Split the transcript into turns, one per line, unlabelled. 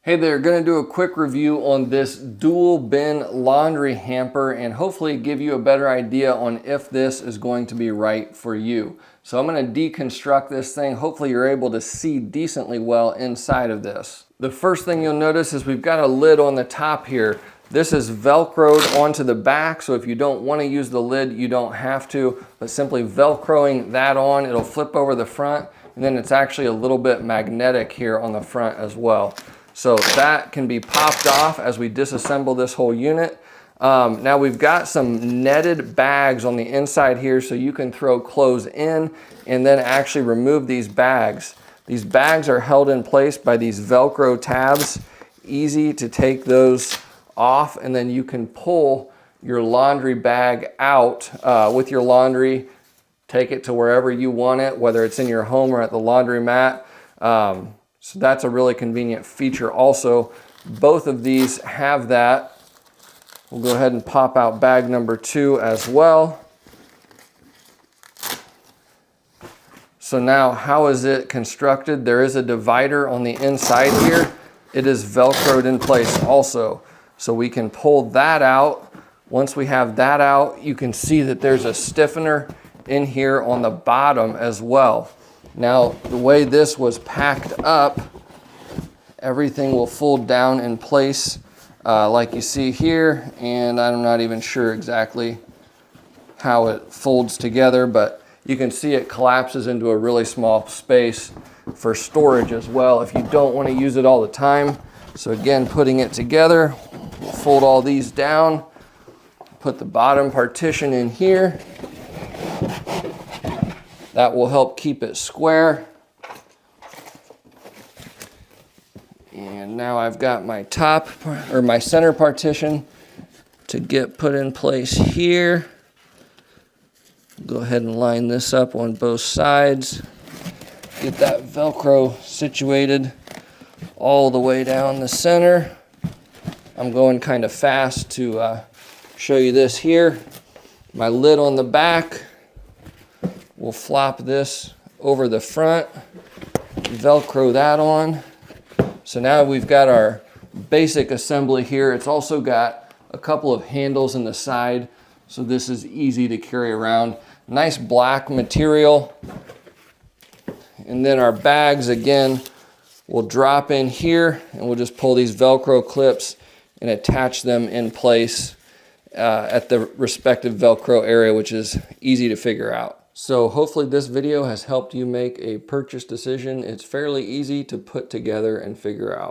Hey there, going to do a quick review on this dual bin laundry hamper and hopefully give you a better idea on if this is going to be right for you. So I'm going to deconstruct this thing. Hopefully you're able to see decently well inside of this. The first thing you'll notice is we've got a lid on the top here. This is Velcroed onto the back, so if you don't want to use the lid, you don't have to, but simply Velcroing that on, it'll flip over the front, and then it's actually a little bit magnetic here on the front as well. So that can be popped off as we disassemble this whole unit. Now we've got some netted bags on the inside here so you can throw clothes in and then actually remove these bags. These bags are held in place by these Velcro tabs. Easy to take those off, and then you can pull your laundry bag out with your laundry, take it to wherever you want it, whether it's in your home or at the laundromat. So that's a really convenient feature also. Both of these have that. We'll go ahead and pop out bag number 2 as well. So now, how is it constructed? There is a divider on the inside here. It is Velcroed in place also. So we can pull that out. Once we have that out, you can see that there's a stiffener in here on the bottom as well. Now, the way this was packed up, everything will fold down in place like you see here, and I'm not even sure exactly how it folds together, but you can see it collapses into a really small space for storage as well if you don't want to use it all the time. So again, putting it together, we'll fold all these down, put the bottom partition in here. That will help keep it square. And now I've got my top, or my center partition to get put in place here. Go ahead and line this up on both sides. Get that Velcro situated all the way down the center. I'm going kind of fast to show you this here. My lid on the back. We'll flop this over the front, Velcro that on. So now we've got our basic assembly here. It's also got a couple of handles in the side, so this is easy to carry around. Nice black material. And then our bags, again, will drop in here, and we'll just pull these Velcro clips and attach them in place at the respective Velcro area, which is easy to figure out. So hopefully this video has helped you make a purchase decision. It's fairly easy to put together and figure out.